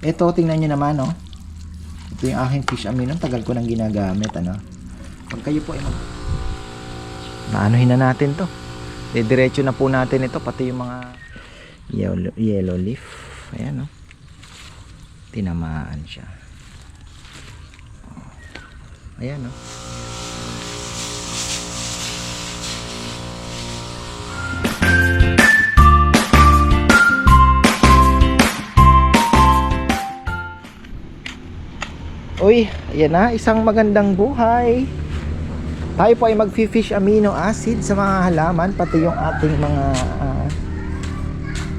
Ito, tingnan nyo naman, no? Ito yung aking fish amino. Tagal ko nang ginagamit, ano? Pag kayo po ay naanuhin na natin to. Diretso na po natin ito. Pati yung mga yellow leaf. Ayan, no? Tinamaan siya. Ayan, no? Uy, ayan na, isang magandang buhay. Tayo po ay mag-fish amino acid sa mga halaman, pati yung ating mga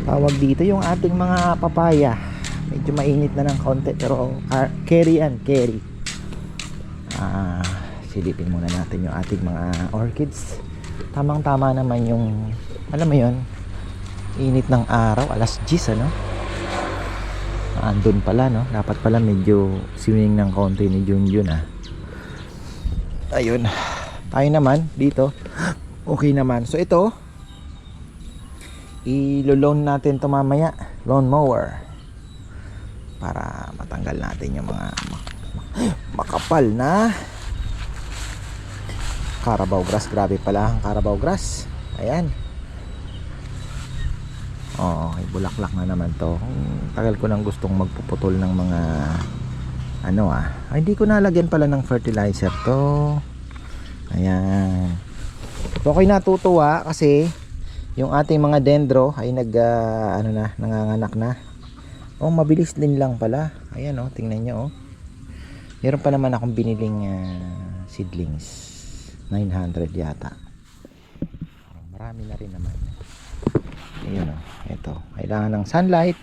tawag dito, yung ating mga papaya. Medyo mainit na ng konti, pero carry and carry. Silipin muna natin yung ating mga orchids. Tamang tama naman yung, alam mo yun, init ng araw, alas 10, ano? Andun pala, no? Dapat pala medyo swimming ng konti ni Junjun, ayun. Tayo naman dito, okay naman. So ito, ilo-loan natin to mamaya, lawn mower, para matanggal natin yung mga makapal na Carabao grass. Grabe pala ang Carabao grass. Ayan. Okay, bulaklak na naman to. Tagal ko nang gustong magpuputol ng mga hindi ko nalagyan pala ng fertilizer to. Ayan. So ako'y natutuwa kasi yung ating mga dendro ay nanganganak na. Mabilis din lang pala. Ayan, tingnan nyo, meron pa naman akong biniling seedlings, 900 yata. Marami na rin naman. Ayun, ito. Kailangan ng sunlight,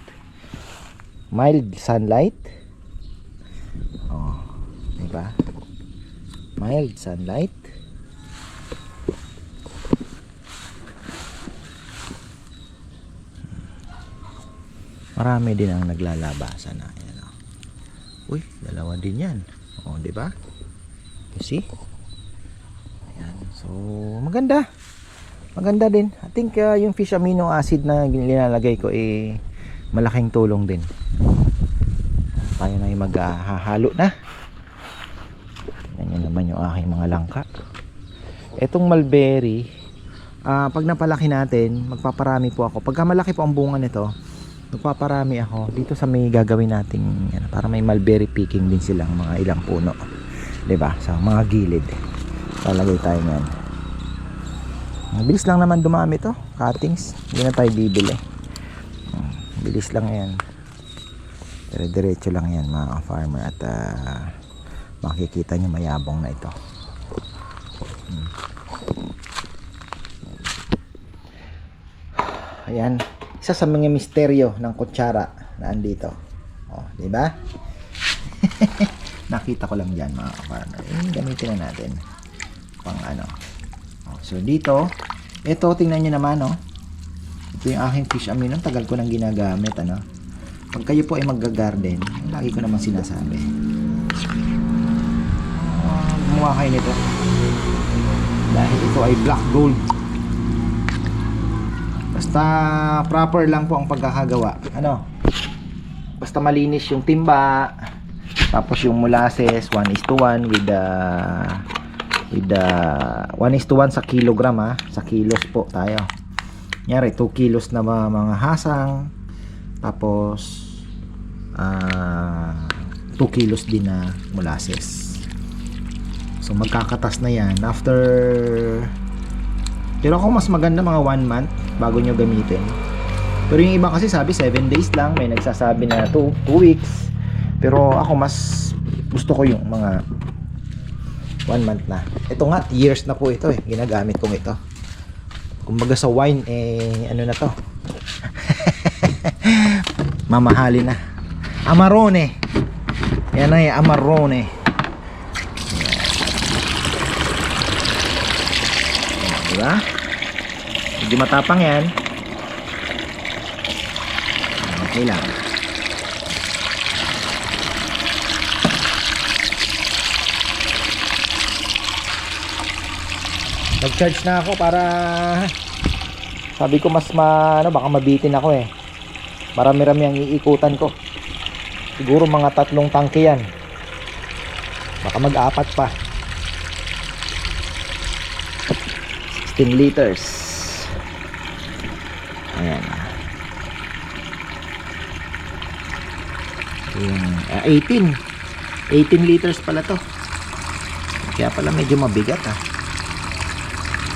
mild sunlight. Diba? Mild sunlight. Marami din ang naglalabasan na. Ayan, uy, dalawa din yan. Diba? You see? Ayan. So, maganda. Maganda din. I think yung fish amino acid na nilalagay ko malaking tulong din. Tayo na yung maghahalo na. Yan naman yung aking mga langka. Etong mulberry, pag napalaki natin, magpaparami po ako. Pagka malaki po ang bunga nito, magpaparami ako dito sa may gagawin nating para may mulberry picking din silang mga ilang puno. 'Di ba? Sa mga gilid. Lalagay tayo niyan. Bilis lang naman dumami to, cuttings. Hindi na tayo bibili. Bilis lang yan. Diretso lang yan mga farmer. At makikita nyo mayabong na ito. Ayan. Isa sa mga misteryo ng kutsara na andito. Diba? Nakita ko lang dyan mga farmer. Gamitin na natin pang so dito, ito tingnan nyo naman, ito yung aking fish amino. Tagal ko nang ginagamit, Pag kayo po ay magga-garden, lagi ko naman sinasabi, gumawa kayo nito dahil ito ay black gold. Basta proper lang po ang pagkakagawa. Basta malinis yung timba, tapos yung molasses 1:1 with the 1:1 sa kilogram, sa kilos po tayo. Nyari 2 kilos na mga hasang, tapos 2 kilos din na molasses. So magkakatas na yan after, pero ako mas maganda mga 1 month bago nyo gamitin. Pero yung iba kasi sabi 7 days lang, may nagsasabi na 2 weeks. Pero ako mas gusto ko yung mga 1 month na. Ito nga, years na po ito ginagamit kong ito. Kumbaga sa wine na to. Mamahalin na. Amarone. Yan na Amarone. Diba? Medyo matapang yan. Okay lang. Nag-charge na ako para sabi ko baka mabitin ako Marami-rami ang iikutan ko. Siguro mga 3 tangke yan. Baka mag-apat pa. 16 liters. Ayan. Yung 18 liters pala to. Kaya pala medyo mabigat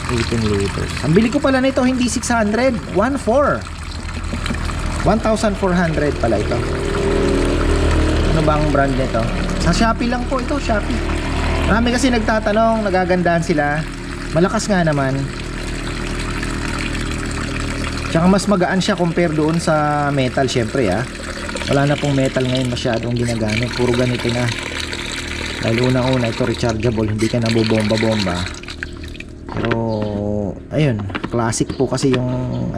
18 liters. Ang bili ko pala nito hindi 600, 1,400 pala ito. Ano ba ang brand nito? Sa Shopee lang po ito, Shopee. Marami kasi nagtatanong, nagagandahan sila. Malakas nga naman. Tsaka mas magaan siya compare doon sa metal, syempre wala na pong metal ngayon masyadong ginagamit, puro ganito na. Dahil una ito rechargeable, hindi ka nabobomba-bomba. Pero ayun, classic po kasi yung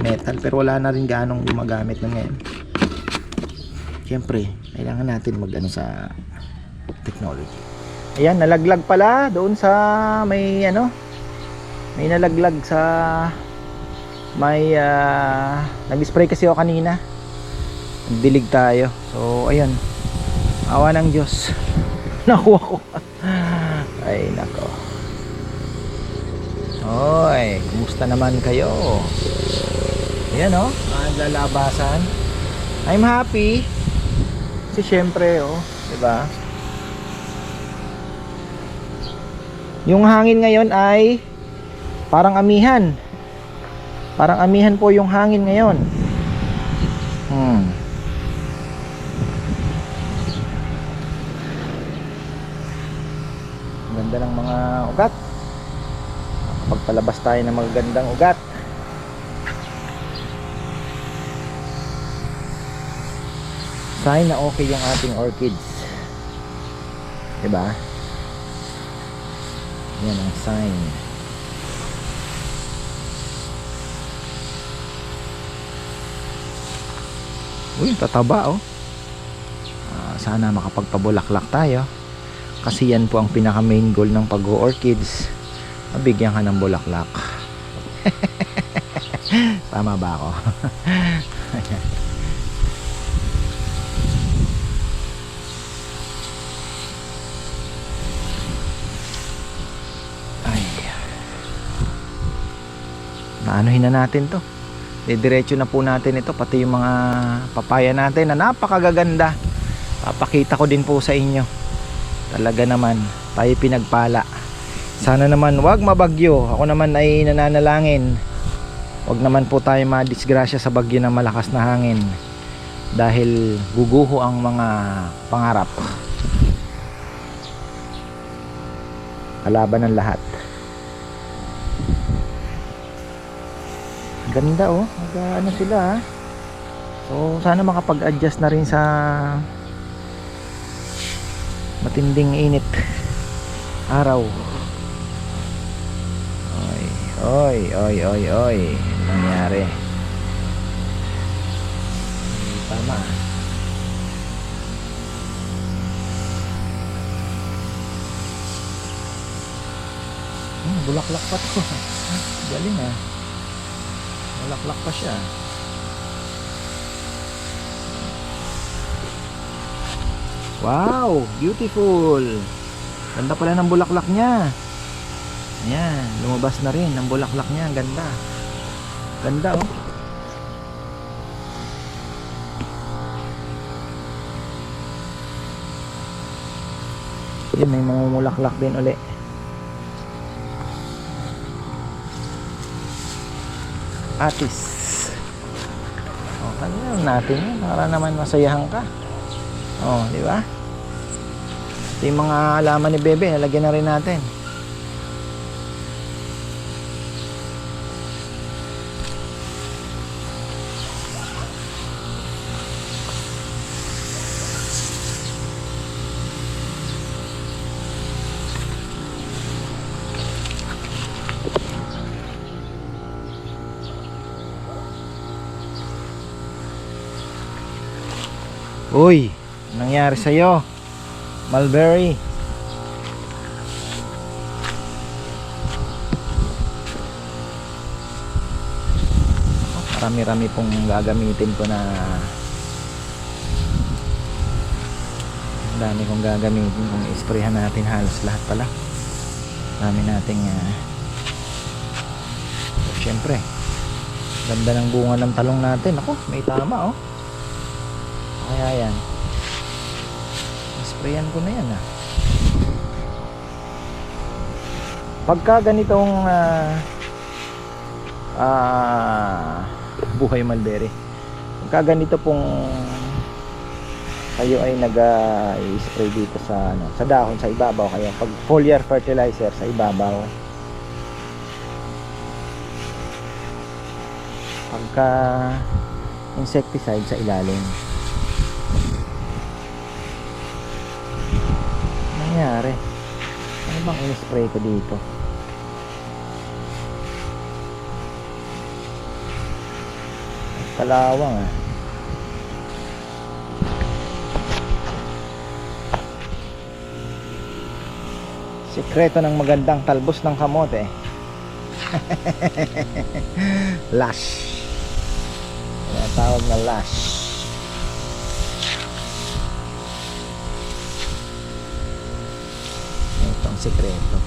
metal, pero wala na rin ganong gumagamit na ngayon. Syempre kailangan natin sa technology. Ayan, nalaglag pala doon sa may may nalaglag sa may nag-spray kasi ako kanina, dilig tayo. So ayun, awa ng Diyos, nakuha ko. Ay nako. Hoy, kumusta naman kayo? Ayan naglalabasan. I'm happy kasi syempre diba, yung hangin ngayon ay parang amihan. Parang amihan po yung hangin ngayon. Ganda ng mga ugat. Pagpalabas tayo ng magagandang ugat. Sign na okay yung ating orchids. Diba? Yan ang sign. Uy, tataba sana makapagpabulaklak tayo. Kasi yan po ang pinaka main goal ng pag-orchids. Mabigyan ka ng bulaklak. Tama ba ako? Ay. Naanuhin na natin to. Didiretso na po natin ito, pati yung mga papaya natin na napakagaganda. Papakita ko din po sa inyo. Talaga naman tayo pinagpala. Sana naman wag mabagyo. Ako naman ay nananalangin, wag naman po tayo madisgrasya sa bagyo ng malakas na hangin, dahil guguho ang mga pangarap. Kalaban ng lahat. Ganda ano sila So sana makapag-adjust na rin sa matinding init araw. Oy, nangyari. Tama. Bulaklak pa to. Galing bulaklak pa siya. Wow, beautiful. Ganda pala ng bulaklak niya. Ayan, lumabas na rin ang bulaklak niya. Ganda. Ganda Yun, may mga mulaklak din uli. Atis. Kanya natin yun para naman masayahan ka. Di ba? Ito yung mga halaman ni Bebe, nalagyan na rin natin. Uy, nangyari sa'yo? Mulberry. Marami-rami pong gagamitin ko na Ang dami kong gagamitin kung isprayhan natin halos lahat pala. Dami nating syempre ganda ng bunga ng talong natin. Ako, may tama oh. Kaya yan, isprayan ko na yan pagka ganitong buhay mulberry, pagka ganito pong kayo ay nag-spray dito sa sa dahon, sa ibabaw, kaya pag foliar fertilizer sa ibabaw, pagka insecticide sa ilalim. Nangyari, ano bang in-spray ko dito? Kalawang sikreto ng magandang talbos ng kamote. Lash. Kaya tawag na lash. Ito ang sikreto.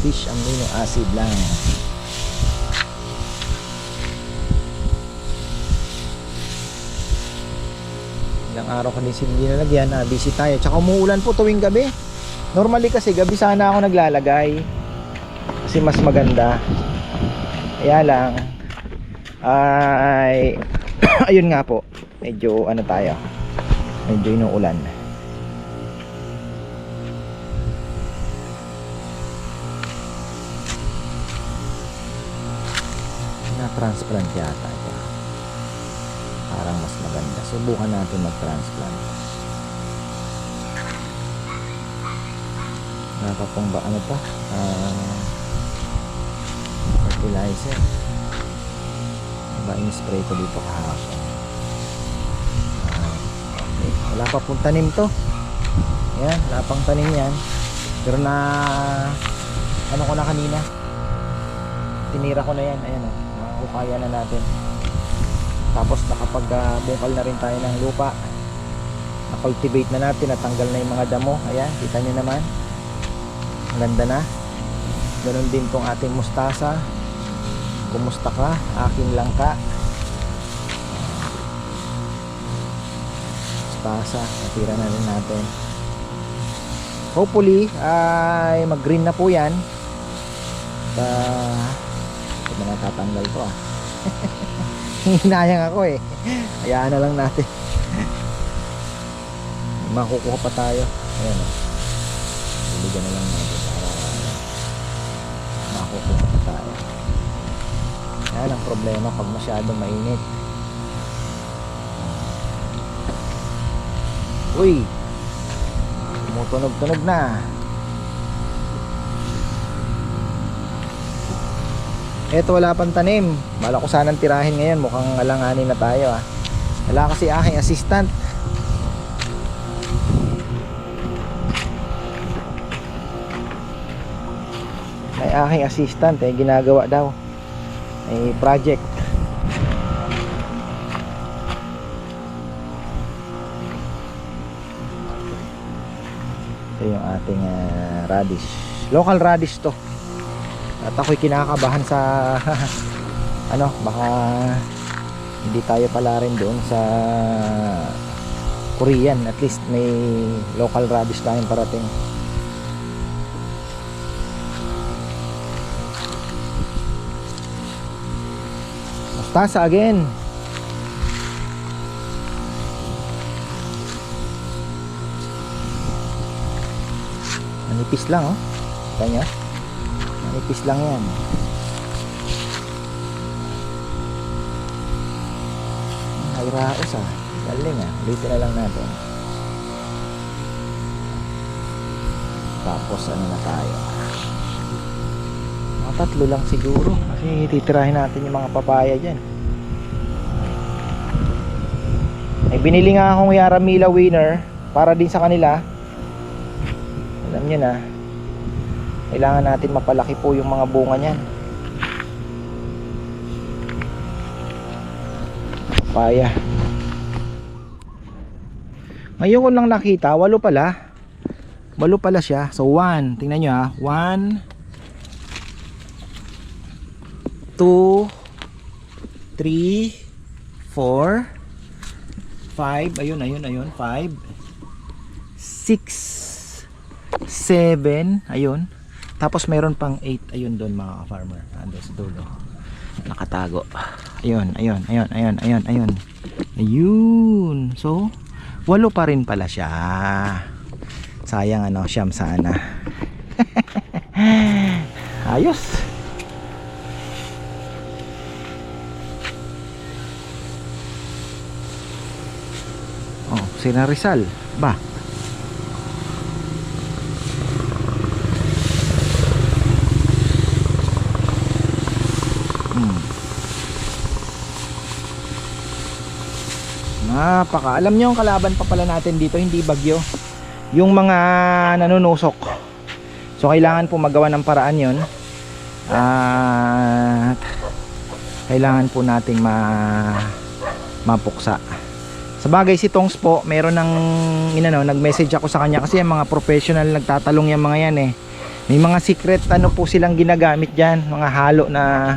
Fish amino acid lang. Ilang araw ko din hindi nalagyan. Busy tayo. Tsaka umuulan po tuwing gabi. Normally kasi gabi sana ako naglalagay kasi mas maganda. Kaya lang ay ayun nga po, medyo tayo, medyo inuulan. Na transplant yata ito. Parang mas maganda. Subukan natin mag-transplant. Naka pong ba fertilizer. Diba in-spray ko dito kahapon. Okay. Wala pa pong tanim to. Ayan, wala pang tanim yan. Pero na ko na kanina, tinira ko na yan. Ayan o, nakakukaya na natin. Tapos nakapag-bungkal na rin tayo ng lupa. Na-cultivate na natin, natanggal na yung mga damo. Ayan, kita nyo naman, ang ganda na. Ganon din tong ating mustasa. Kumusta ka? Akin lang ka. Mustasa, natira na rin natin. Hopefully ay mag-green na po yan. Ito na natatanggal to hinayang ako hayaan na lang natin. Makukuha pa tayo. Ayan bibigyan na lang natin para makukuha pa tayo. Yan ang problema pag masyadong mainit. Uy, tumutunog-tunog na. Eto, wala pang tanim. Bala ko sanang tirahin ngayon. Mukhang alanganin na tayo Wala kasi aking assistant. May aking assistant ginagawa daw may project. Ito yung ating radish. Local radish to. At ako'y kinakabahan sa baka hindi tayo pala rin doon sa Korean. At least may local radish tayong parating. Mustasa again. Manipis lang kita nyo, manipis lang yan. Ay raos galing ulitin na lang natin. Tapos na tayo, mga 3 lang siguro kasi titirahin natin yung mga papaya dyan. Binili nga akong Yaramila winner para din sa kanila. Alam nyo na, kailangan natin mapalaki po yung mga bunga nyan. Papaya. Ngayon ko lang nakita, 8 pala. 8 pala siya. So 1, tingnan nyo ha. 1, 2, 3, 4, 5. Ayun, 5, 6, 7. Ayun. Tapos meron pang 8. Ayun doon mga farmer. Ando sa dulo. Nakatago. Ayun. Ayun. So 8 pa rin pala siya. Sayang ano, siyam sana. Ayos. Oh, Sina Rizal. Ba? Alam nyo, ang kalaban pa pala natin dito, hindi bagyo, yung mga nanunusok. So kailangan po magawa ng paraan yon. At kailangan po nating mapuksa. Sa bagay, si Tongs po, meron ng nag-message ako sa kanya kasi yung mga professional nagtatalong yung mga yan eh. May mga secret po silang ginagamit dyan, mga halo na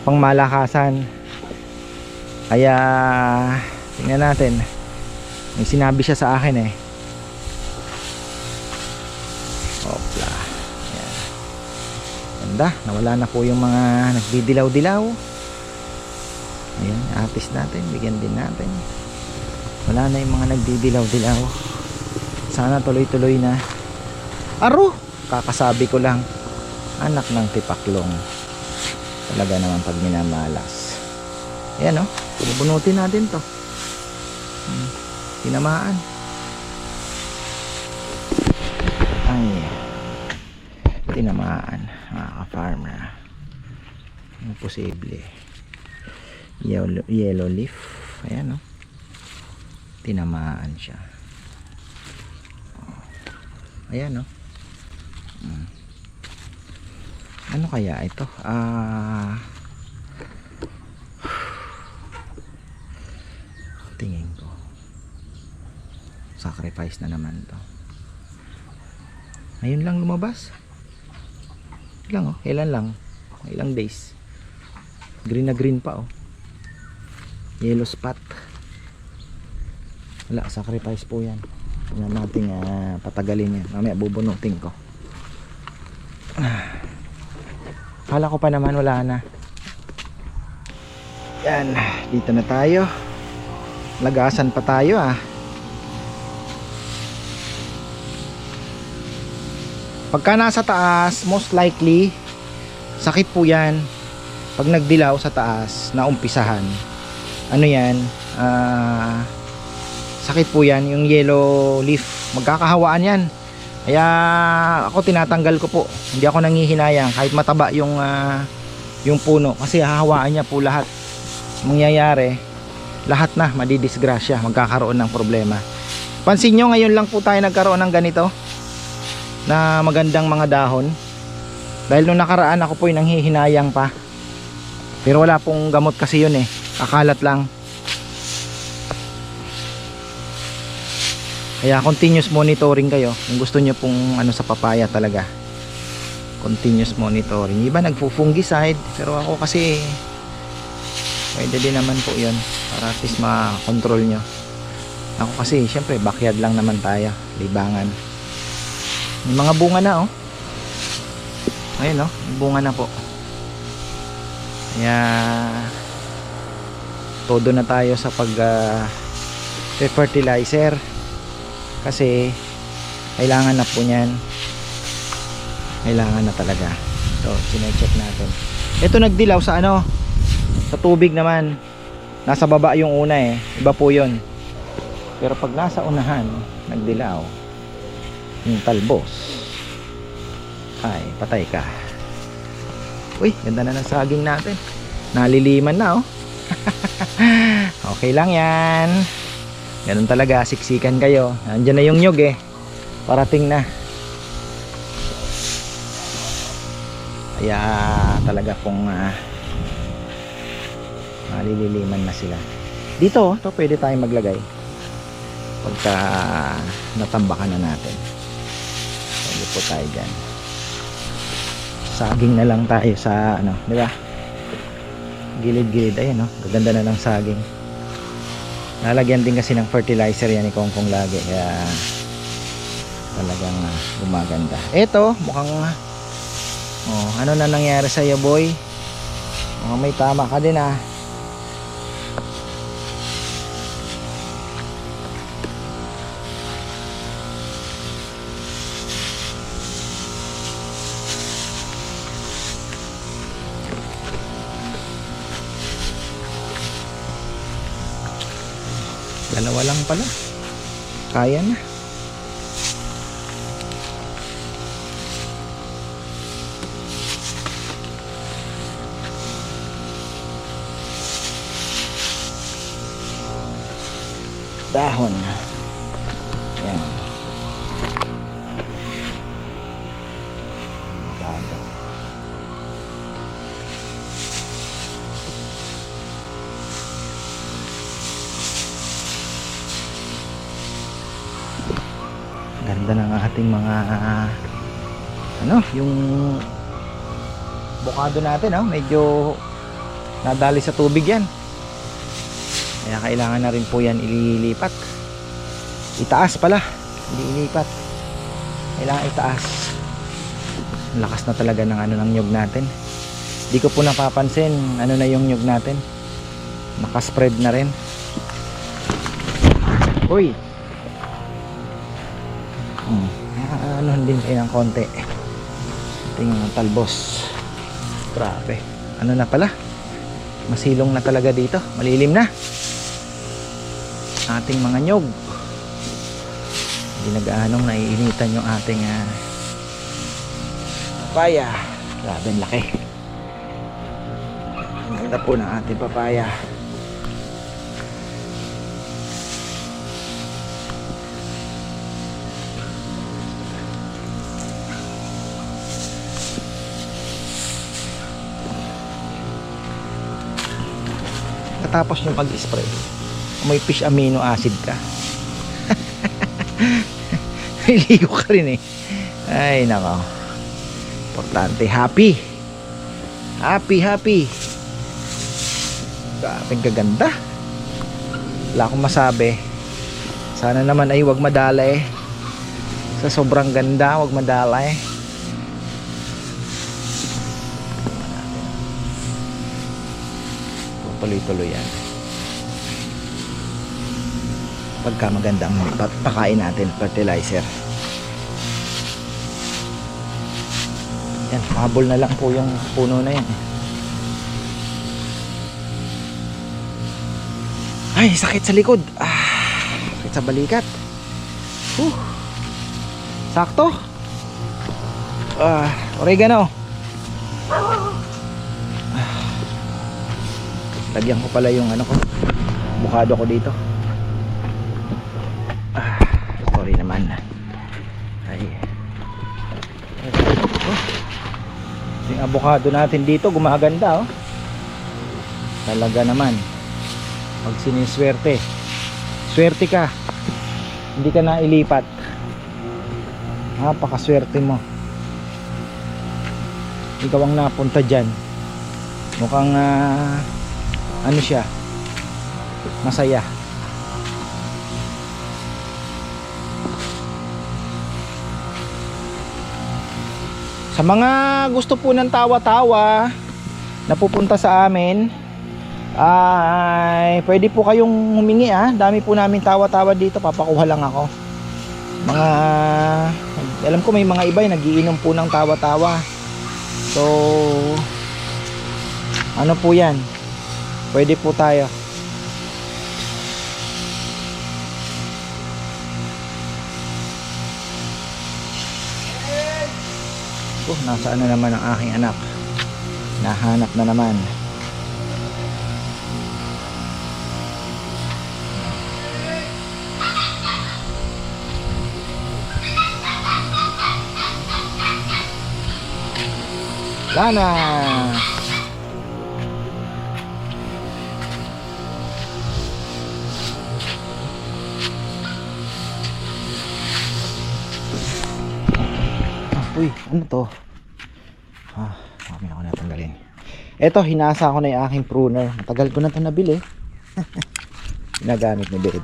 pangmalakasan. Kaya tingnan natin. May sinabi siya sa akin eh. Opla. Ayan. Ganda. Nawala na po yung mga nagdidilaw-dilaw. Ayan. Apis natin. Bigyan din natin. Wala na yung mga nagdidilaw-dilaw. Sana tuloy-tuloy na. Aro! Kakasabi ko lang. Anak ng tipaklong. Talaga naman pag minamalas. Ayan o. Bubunutin natin to. Tinamaan. Ay, tinamaan mga ka-farmer. Ano posible? Yellow leaf. Ayan o. Tinamaan siya. Ayan o. Ano kaya ito? Tingin ko sacrifice na naman to. Ngayon lang lumabas. Ilang ilan lang, ilang days. Green na green pa yellow spot. Wala, sacrifice po yan. Tingnan natin patagalin yan. Mamaya bubunutin ko. Kala ko pa naman wala na. Yan, dito na tayo. Lagasan pa tayo Pagka nasa taas, most likely sakit po yan pag nagdilaw sa taas na umpisahan. Ano yan, sakit po yan, yung yellow leaf, magkakahawaan yan. Kaya ako tinatanggal ko po, hindi ako nangihinayang kahit mataba yung puno, kasi hahawaan niya po lahat. Mangyayari lahat na madidisgrasya, magkakaroon ng problema. Pansin nyo, ngayon lang po tayo nagkaroon ng ganito na magandang mga dahon, dahil nung nakaraan ako po yung nanghihinayang pa, pero wala pong gamot kasi yun kakalat lang. Kaya continuous monitoring kayo kung gusto nyo pong sa papaya talaga. Continuous monitoring. Iba nagpo-fungicide, pero ako kasi pwede din naman po yun para at least ma-control nyo. Ako kasi syempre backyard lang naman tayo, libangan. May mga bunga na ayun may bunga na po. Kaya todo na tayo sa pag fertilizer, kasi kailangan na po niyan. Kailangan na talaga. So sine-check natin. Ito nagdilaw sa sa tubig naman. Nasa baba yung una iba po yun. Pero pag nasa unahan nagdilaw, yung talbos, ay patay ka. Uy, ganda na ng saging natin. Naliliman na Okay lang yan. Ganun talaga, siksikan kayo. Nandiyan na yung nyug parating na. Kaya talaga pong malililiman na sila. Dito to pwede tayong maglagay. pagka natambakan na natin. Pwede po tayo dyan. Saging na lang tayo sa ano, di ba? Gilid-gilid, ayun no, gaganda na ng saging. Lalagyan din kasi ng fertilizer yan ni Kongkong lagi, kaya talagang gumaganda. Eto, mukhang ano na nangyari sa iyo, boy? Mukhang may tama ka din ah. Dalawa lang pala, kaya na. Dahon yan, dahon. Ganda ng ating mga yung bukado natin, medyo nadali sa tubig yan, kaya kailangan na rin po yan ililipat. Itaas pala, hindi ilipat, kailangan itaas. Ang lakas na talaga ng ng nyug natin. Di ko po napapansin na yung nyug natin, nakaspread na rin. Uy, din kayo ng konti. Tingnan talbos. Grabe, na pala, masilong na talaga dito, malilim na ating mga nyog. Hindi nag-aanong naiinitan yung ating papaya. Grabe, ang laki. Ang ganda po ng ating papaya. Tapos yung pag-spray, may fish amino acid ka. Niligo ka rin eh. Ay nako, importante, happy. Grabe kaganda. Wala akong masabi. Sana naman ay wag madala eh. Sa sobrang ganda, wag madala eh. Tuloy-tuloy yan pagka magandang pakain natin, fertilizer. Yan, habol na lang po yung puno na yan. Ay, sakit sa likod, sakit sa balikat. Sakto. Oregano. Lagyan ko pala yung ko, bukado ko dito. Sorry naman. Ay. Yung avocado natin dito gumaganda Talaga naman. Pag siniswerte, swerte ka, hindi ka na ilipat. Napakaswerte mo. Ikaw ang napunta dyan. Mukhang siya, masaya. Sa mga gusto po ng tawa-tawa na pupunta sa amin, ay pwede po kayong humingi dami po namin tawa-tawa dito, papakuha lang ako. Alam ko may mga iba nagiinom po ng tawa-tawa. So po yan, pwede po tayo. Nasaan na naman ang aking anak? Nahanap na naman. Lana. Uy, ano to? Mamaya ako natanggalin. Eto, hinasa ko na yung aking pruner. Matagal ko na ito nabili. Ginagamit ni Bebe.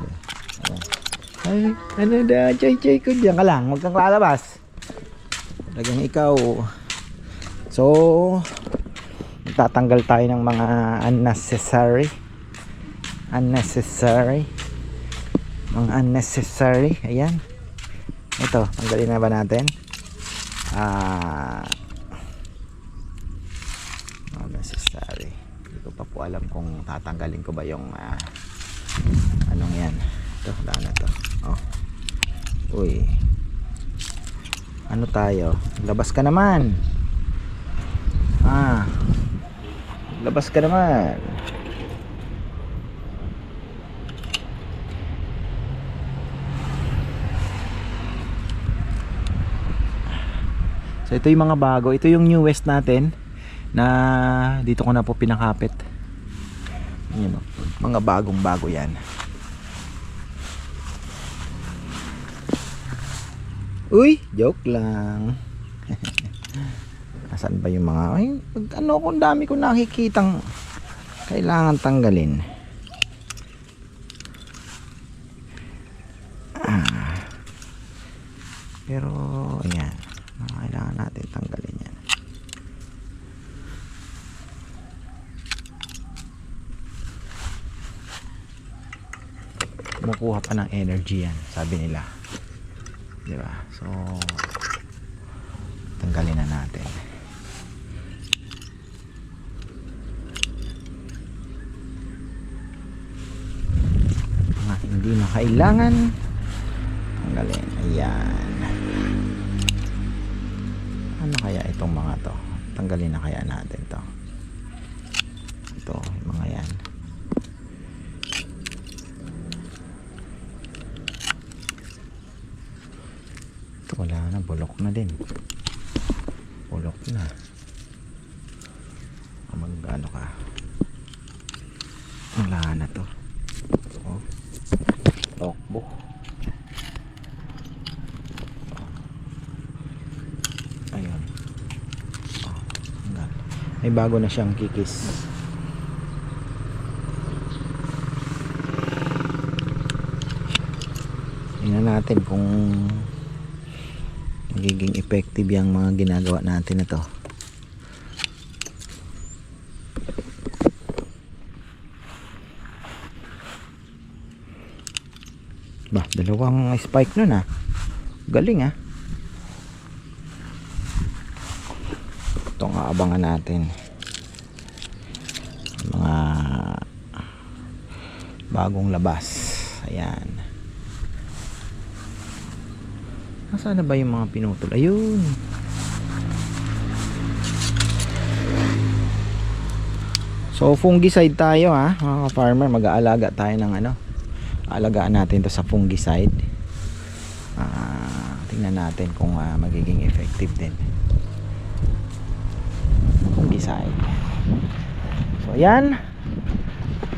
Ay, ano na, chay ko dyan ka lang. Huwag kang lalabas. Talagang ikaw. So, magtatanggal tayo ng mga unnecessary. Mga unnecessary. Ayan. Ito, tanggalin na ba natin? Unnecessary. Hindi ko pa po alam kung tatanggalin ko ba yung anong yan. Ito, wala na to. Oh. Uy. Ano tayo? Labas ka naman. Labas ka naman. So ito yung mga bago. Ito yung newest natin na dito ko na po pinakapit. Yan, mga bagong bago yan. Uy, joke lang. Nasaan ba yung mga ano, kung dami ko nakikitang kailangan tanggalin. Pero ayan, kailangan natin tanggalin yan. Kumukuha pa ng energy yan, sabi nila. Diba? So tanggalin na natin. Mga hindi na kailangan tanggalin. Ayan. Ano kaya itong mga to? Tanggalin na kaya natin to. Ito, yung mga yan. Ito, wala na, bulok na din. Bulok na. Magkano ka? Wala na to. Oh. Tokbo. Ayun. Oh, may bago na siyang kikis. Tingnan natin kung magiging effective yung mga ginagawa natin na to. Bah, dalawang spike nun galing itong aabangan natin mga bagong labas. Ayan, nasaan na ba yung mga pinutol? Ayun, so fungicide tayo mga farmer. Mag-aalaga tayo ng alagaan natin to sa fungicide. Tingnan natin kung magiging effective din fungicide. So ayan,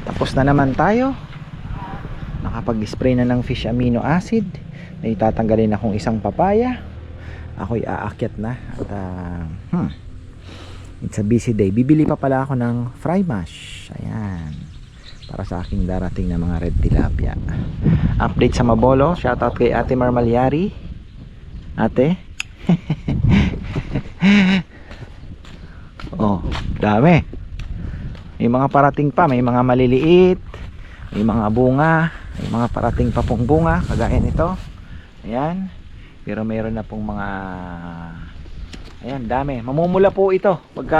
tapos na naman tayo. Nakapag-spray na ng fish amino acid. May tatanggalin akong isang papaya. Ako'y aakyat na at it's a busy day. Bibili pa pala ako ng fry mash. Ayan, para sa aking darating na mga red tilapia. Update sa Mabolo. Shoutout kay Ate Marmalyari. Ate. Oh, dami. May mga parating pa. May mga maliliit. May mga bunga. May mga parating pa pong bunga. Kagaya nito. Ayan. Pero mayroon na pong mga... Ayan, dami. Mamumula po ito. Pagka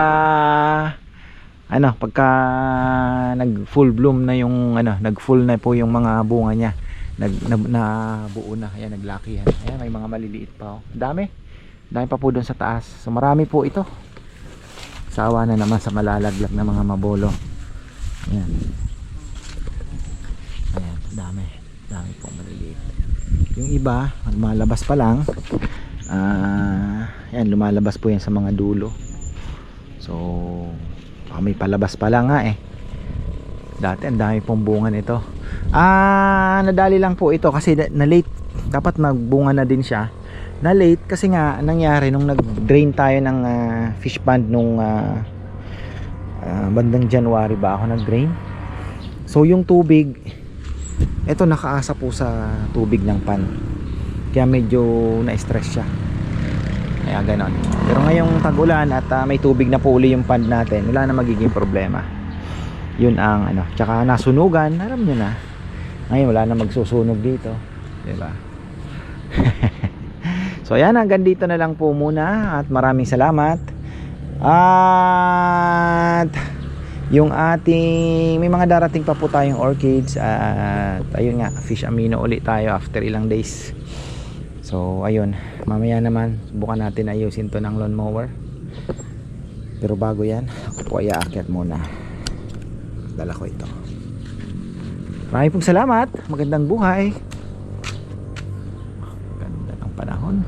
nag full bloom na yung nag full na po yung mga bunga niya, nabuo na. Ayan, naglaki yan. Ayan, may mga maliliit pa dami pa po doon sa taas. So marami po ito. Sawa na naman sa malalaglag na mga mabolo. Ayan, dami pong maliliit. Yung iba lumalabas pa lang. Ayan, lumalabas po yan sa mga dulo. So may palabas pa lang dati ang dami pong bunga nito. Nadali lang po ito kasi na late. Dapat magbunga na din siya na late kasi nga nangyari nung nag-drain tayo ng fish pond nung bandang January ba ako nag-drain. So yung tubig, eto nakaasa po sa tubig ng pan. Kaya medyo na-stress siya. Kaya ganon. Pero ngayong tag-ulan at may tubig na po uli yung pond natin, wala na magiging problema. Yun ang ano. Tsaka nasunugan, alam nyo na. Ngayon wala na magsusunog dito. Diba? So ayan, hanggang dito na lang po muna. At maraming salamat. At yung ating, may mga darating pa po tayong orchids. At ayun nga, fish amino ulit tayo after ilang days. So ayun, mamaya naman subukan natin ayusin to ng lawnmower. Pero bago yan, ako po ay aakyat muna. Dala ko ito. Maraming pong salamat. Magandang buhay. Ganda ng panahon.